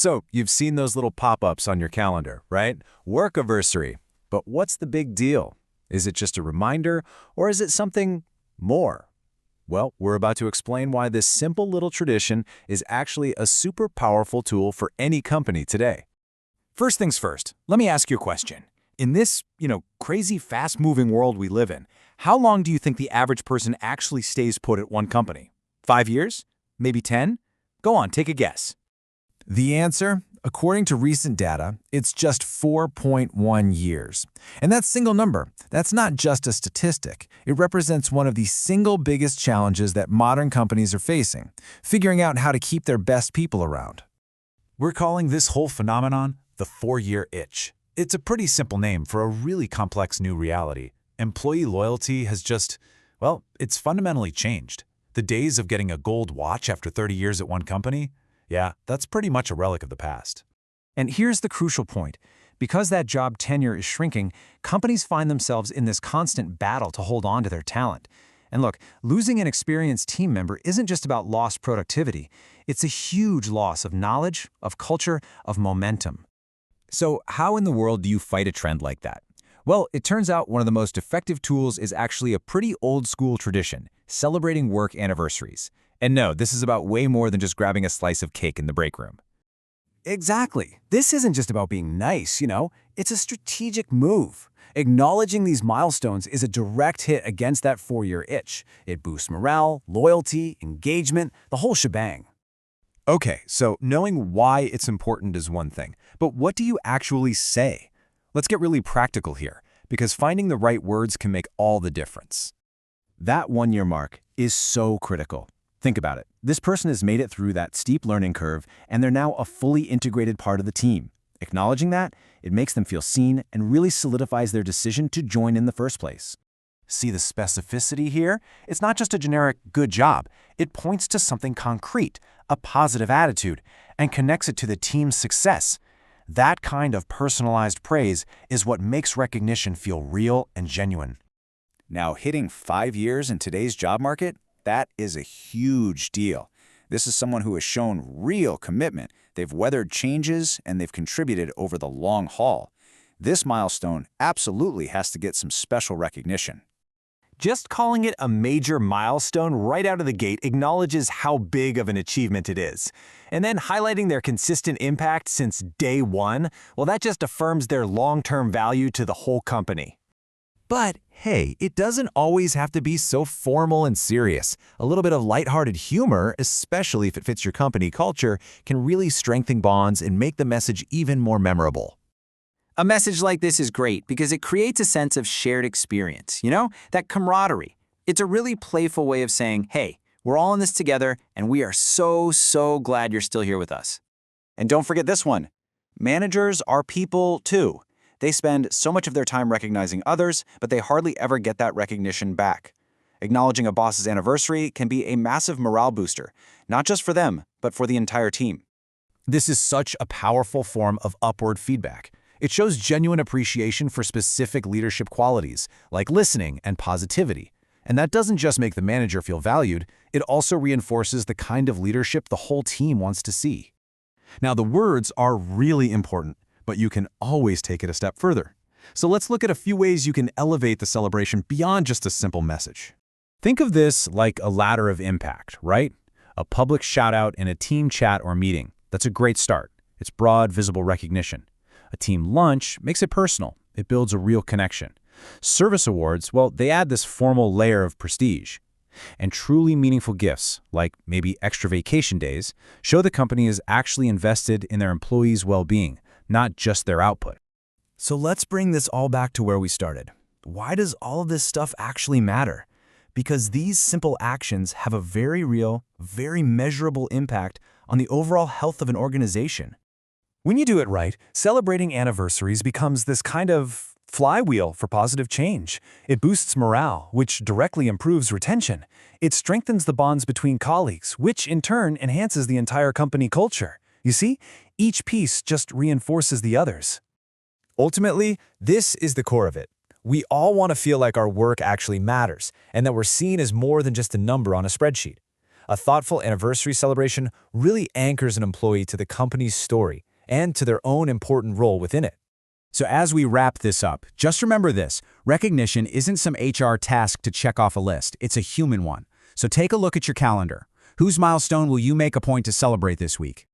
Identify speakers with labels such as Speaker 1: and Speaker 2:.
Speaker 1: So, you've seen those little pop-ups on your calendar, right? Workiversary. But what's the big deal? Is it just a reminder, or is it something more? Well, we're about to explain why this simple little tradition is actually a super powerful tool for any company today.
Speaker 2: First things first, let me ask you a question. In this, crazy fast-moving world we live in, how long do you think the average person actually stays put at one company? 5 years? Maybe 10? Go on, take a guess.
Speaker 3: The answer, according to recent data, it's just 4.1 years. And that single number, that's not just a statistic. It represents one of the single biggest challenges that modern companies are facing, figuring out how to keep their best people around.
Speaker 2: We're calling this whole phenomenon the 4-year itch. It's a pretty simple name for a really complex new reality. Employee loyalty has it's fundamentally changed. The days of getting a gold watch after 30 years at one company, yeah, that's pretty much a relic of the past.
Speaker 4: And here's the crucial point. Because that job tenure is shrinking, companies find themselves in this constant battle to hold on to their talent. And look, losing an experienced team member isn't just about lost productivity. It's a huge loss of knowledge, of culture, of momentum.
Speaker 1: So, how in the world do you fight a trend like that? Well, it turns out one of the most effective tools is actually a pretty old-school tradition, celebrating work anniversaries. And no, this is about way more than just grabbing a slice of cake in the break room.
Speaker 4: Exactly. This isn't just about being nice, It's a strategic move. Acknowledging these milestones is a direct hit against that 4-year itch. It boosts morale, loyalty, engagement, the whole shebang.
Speaker 1: Okay, so knowing why it's important is one thing, but what do you actually say? Let's get really practical here, because finding the right words can make all the difference. That 1-year mark is so critical. Think about it. This person has made it through that steep learning curve, and they're now a fully integrated part of the team. Acknowledging that, it makes them feel seen and really solidifies their decision to join in the first place.
Speaker 2: See the specificity here? It's not just a generic good job. It points to something concrete, a positive attitude, and connects it to the team's success. That kind of personalized praise is what makes recognition feel real and genuine.
Speaker 5: Now, hitting 5 years in today's job market, that is a huge deal. This is someone who has shown real commitment. They've weathered changes, and they've contributed over the long haul. This milestone absolutely has to get some special recognition.
Speaker 6: Just calling it a major milestone right out of the gate acknowledges how big of an achievement it is. And then highlighting their consistent impact since day one, well, that just affirms their long-term value to the whole company.
Speaker 3: But hey, it doesn't always have to be so formal and serious. A little bit of lighthearted humor, especially if it fits your company culture, can really strengthen bonds and make the message even more memorable.
Speaker 7: A message like this is great because it creates a sense of shared experience, that camaraderie. It's a really playful way of saying, hey, we're all in this together, and we are so glad you're still here with us.
Speaker 5: And don't forget this one. Managers are people too. They spend so much of their time recognizing others, but they hardly ever get that recognition back. Acknowledging a boss's anniversary can be a massive morale booster, not just for them, but for the entire team.
Speaker 1: This is such a powerful form of upward feedback. It shows genuine appreciation for specific leadership qualities, like listening and positivity. And that doesn't just make the manager feel valued, it also reinforces the kind of leadership the whole team wants to see. Now, the words are really important, but you can always take it a step further. So let's look at a few ways you can elevate the celebration beyond just a simple message. Think of this like a ladder of impact, right? A public shout-out in a team chat or meeting. That's a great start. It's broad, visible recognition. A team lunch makes it personal. It builds a real connection. Service awards, well, they add this formal layer of prestige. And truly meaningful gifts, like maybe extra vacation days, show the company is actually invested in their employees' well-being, not just their output.
Speaker 3: So let's bring this all back to where we started. Why does all of this stuff actually matter? Because these simple actions have a very real, very measurable impact on the overall health of an organization.
Speaker 2: When you do it right, celebrating anniversaries becomes this kind of flywheel for positive change. It boosts morale, which directly improves retention. It strengthens the bonds between colleagues, which in turn enhances the entire company culture. You see, each piece just reinforces the others. Ultimately, this is the core of it. We all want to feel like our work actually matters, and that we're seen as more than just a number on a spreadsheet. A thoughtful anniversary celebration really anchors an employee to the company's story and to their own important role within it.
Speaker 1: So as we wrap this up, just remember this: recognition isn't some HR task to check off a list, it's a human one. So take a look at your calendar. Whose milestone will you make a point to celebrate this week?